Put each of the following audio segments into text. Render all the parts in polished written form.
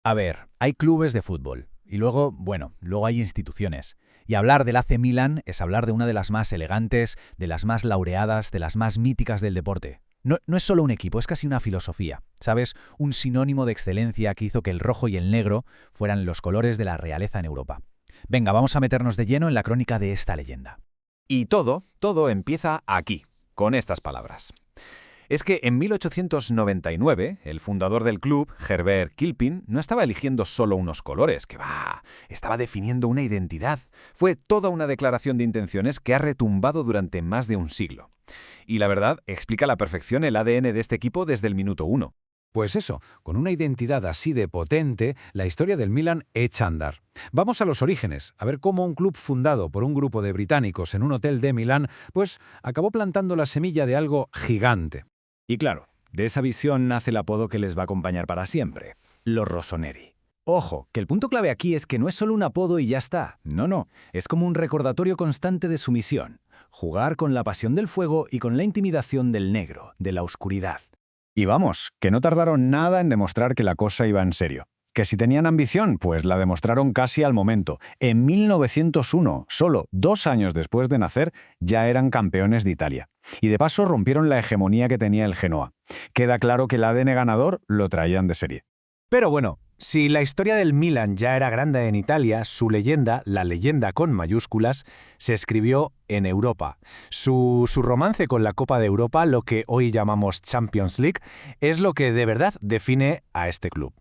A ver, hay clubes de fútbol y luego hay instituciones. Y hablar del AC Milan es hablar de una de las más elegantes, de las más laureadas, de las más míticas del deporte. No es solo un equipo, es casi una filosofía, ¿sabes? Un sinónimo de excelencia que hizo que el rojo y el negro fueran los colores de la realeza en Europa. Venga, vamos a meternos de lleno en la crónica de esta leyenda. Y todo empieza aquí, con estas palabras. Es que en 1899, el fundador del club, Herbert Kilpin, no estaba eligiendo solo unos colores, estaba definiendo una identidad. Fue toda una declaración de intenciones que ha retumbado durante más de un siglo. Y la verdad, explica a la perfección el ADN de este equipo desde el minuto uno. Pues eso, con una identidad así de potente, la historia del Milan echa a andar. Vamos a los orígenes, a ver cómo un club fundado por un grupo de británicos en un hotel de Milán, pues acabó plantando la semilla de algo gigante. Y claro, de esa visión nace el apodo que les va a acompañar para siempre, los Rossoneri. Ojo, que el punto clave aquí es que no es solo un apodo y ya está. No, es como un recordatorio constante de su misión. Jugar con la pasión del fuego y con la intimidación del negro, de la oscuridad. Y vamos, que no tardaron nada en demostrar que la cosa iba en serio. Que si tenían ambición, pues la demostraron casi al momento. En 1901, solo 2 años después de nacer, ya eran campeones de Italia. Y de paso rompieron la hegemonía que tenía el Genoa. Queda claro que el ADN ganador lo traían de serie. Pero bueno, si la historia del Milan ya era grande en Italia, su leyenda, la leyenda con mayúsculas, se escribió en Europa. Su romance con la Copa de Europa, lo que hoy llamamos Champions League, es lo que de verdad define a este club.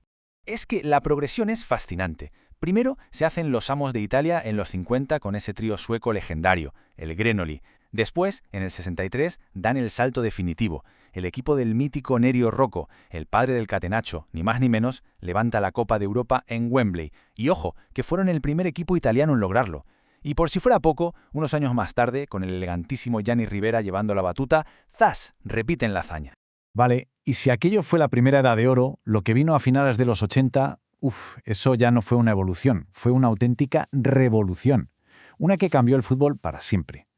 Es que la progresión es fascinante. Primero se hacen los amos de Italia en los 50 con ese trío sueco legendario, el Grenoli. Después, en el 63, dan el salto definitivo. El equipo del mítico Nerio Rocco, el padre del Catenaccio, ni más ni menos, levanta la Copa de Europa en Wembley. Y ojo, que fueron el primer equipo italiano en lograrlo. Y por si fuera poco, unos años más tarde, con el elegantísimo Gianni Rivera llevando la batuta, ¡zas!, repiten la hazaña. Vale, y si aquello fue la primera edad de oro, lo que vino a finales de los 80, eso ya no fue una evolución, fue una auténtica revolución. Una que cambió el fútbol para siempre.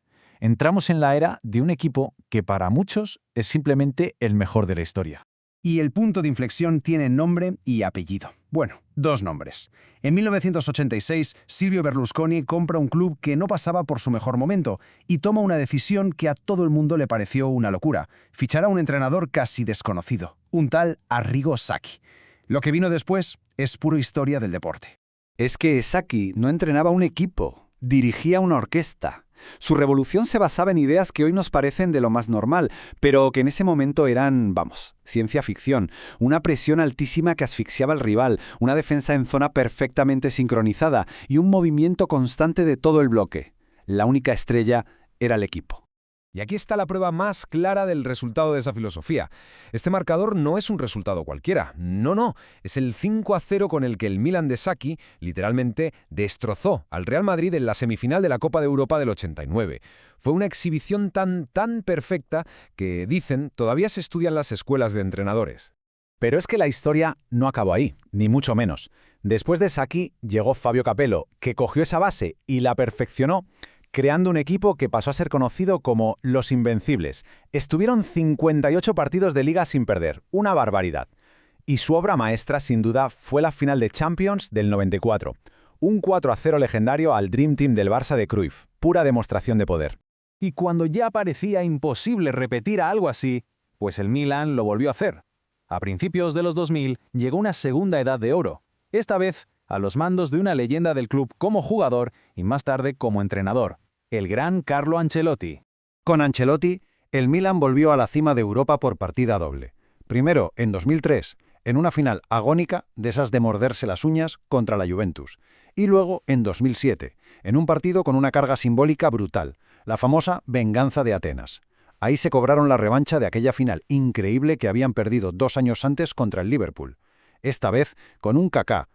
Entramos en la era de un equipo que para muchos es simplemente el mejor de la historia. Y el punto de inflexión tiene nombre y apellido. Bueno, 2 nombres. En 1986, Silvio Berlusconi compra un club que no pasaba por su mejor momento y toma una decisión que a todo el mundo le pareció una locura. Fichará a un entrenador casi desconocido, un tal Arrigo Sacchi. Lo que vino después es pura historia del deporte. Es que Sacchi no entrenaba un equipo, dirigía una orquesta. Su revolución se basaba en ideas que hoy nos parecen de lo más normal, pero que en ese momento eran, ciencia ficción. Una presión altísima que asfixiaba al rival, una defensa en zona perfectamente sincronizada y un movimiento constante de todo el bloque. La única estrella era el equipo. Y aquí está la prueba más clara del resultado de esa filosofía. Este marcador no es un resultado cualquiera. No. Es el 5-0 con el que el Milan de Sacchi literalmente destrozó al Real Madrid en la semifinal de la Copa de Europa del 89. Fue una exhibición tan perfecta que, dicen, todavía se estudian las escuelas de entrenadores. Pero es que la historia no acabó ahí, ni mucho menos. Después de Sacchi llegó Fabio Capello, que cogió esa base y la perfeccionó, creando un equipo que pasó a ser conocido como Los Invencibles. Estuvieron 58 partidos de liga sin perder, una barbaridad. Y su obra maestra, sin duda, fue la final de Champions del 94. Un 4-0 legendario al Dream Team del Barça de Cruyff, pura demostración de poder. Y cuando ya parecía imposible repetir algo así, pues el Milan lo volvió a hacer. A principios de los 2000 llegó una segunda edad de oro, esta vez a los mandos de una leyenda del club como jugador y más tarde como entrenador, el gran Carlo Ancelotti. Con Ancelotti, el Milan volvió a la cima de Europa por partida doble. Primero, en 2003, en una final agónica de esas de morderse las uñas contra la Juventus. Y luego, en 2007, en un partido con una carga simbólica brutal, la famosa venganza de Atenas. Ahí se cobraron la revancha de aquella final increíble que habían perdido 2 años antes contra el Liverpool. Esta vez con un Kaká,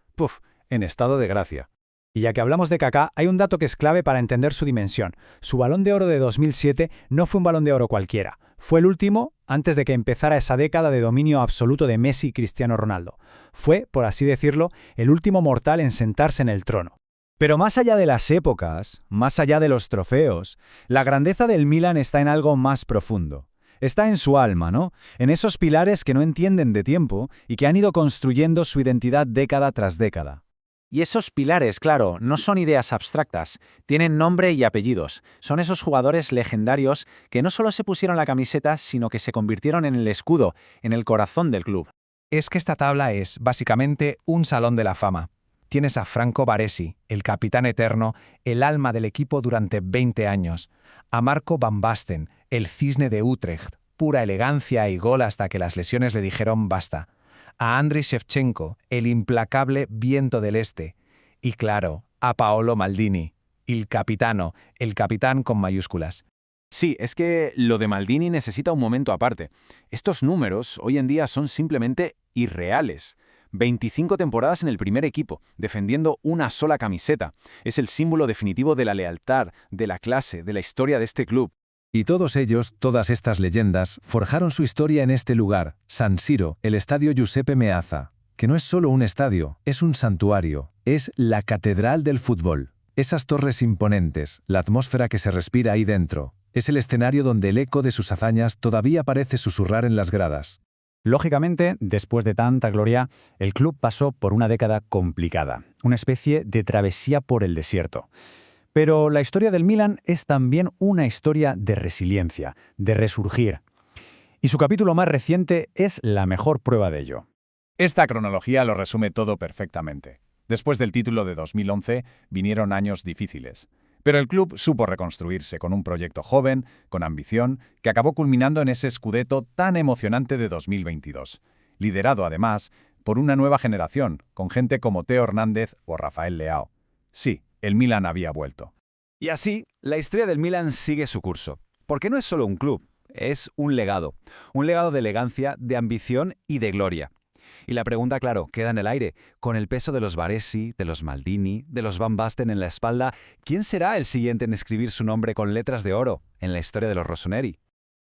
en estado de gracia. Y ya que hablamos de Kaká, hay un dato que es clave para entender su dimensión. Su Balón de Oro de 2007 no fue un Balón de Oro cualquiera. Fue el último antes de que empezara esa década de dominio absoluto de Messi y Cristiano Ronaldo. Fue, por así decirlo, el último mortal en sentarse en el trono. Pero más allá de las épocas, más allá de los trofeos, la grandeza del Milan está en algo más profundo. Está en su alma, ¿no? En esos pilares que no entienden de tiempo y que han ido construyendo su identidad década tras década. Y esos pilares, claro, no son ideas abstractas, tienen nombre y apellidos. Son esos jugadores legendarios que no solo se pusieron la camiseta, sino que se convirtieron en el escudo, en el corazón del club. Es que esta tabla es, básicamente, un salón de la fama. Tienes a Franco Baresi, el capitán eterno, el alma del equipo durante 20 años. A Marco Van Basten, el cisne de Utrecht, pura elegancia y gol hasta que las lesiones le dijeron basta. A Andriy Shevchenko, el implacable viento del este. Y claro, a Paolo Maldini, el capitano, el capitán con mayúsculas. Sí, es que lo de Maldini necesita un momento aparte. Estos números hoy en día son simplemente irreales. 25 temporadas en el primer equipo, defendiendo una sola camiseta. Es el símbolo definitivo de la lealtad, de la clase, de la historia de este club. Y todos ellos, todas estas leyendas, forjaron su historia en este lugar, San Siro, el estadio Giuseppe Meazza, que no es solo un estadio, es un santuario, es la catedral del fútbol. Esas torres imponentes, la atmósfera que se respira ahí dentro, es el escenario donde el eco de sus hazañas todavía parece susurrar en las gradas. Lógicamente, después de tanta gloria, el club pasó por una década complicada, una especie de travesía por el desierto. Pero la historia del Milan es también una historia de resiliencia, de resurgir. Y su capítulo más reciente es la mejor prueba de ello. Esta cronología lo resume todo perfectamente. Después del título de 2011 vinieron años difíciles. Pero el club supo reconstruirse con un proyecto joven, con ambición, que acabó culminando en ese Scudetto tan emocionante de 2022. Liderado, además, por una nueva generación, con gente como Teo Hernández o Rafael Leao. Sí, el Milan había vuelto. Y así, la historia del Milan sigue su curso. Porque no es solo un club, es un legado. Un legado de elegancia, de ambición y de gloria. Y la pregunta, claro, queda en el aire. Con el peso de los Baresi, de los Maldini, de los Van Basten en la espalda, ¿quién será el siguiente en escribir su nombre con letras de oro en la historia de los Rossoneri?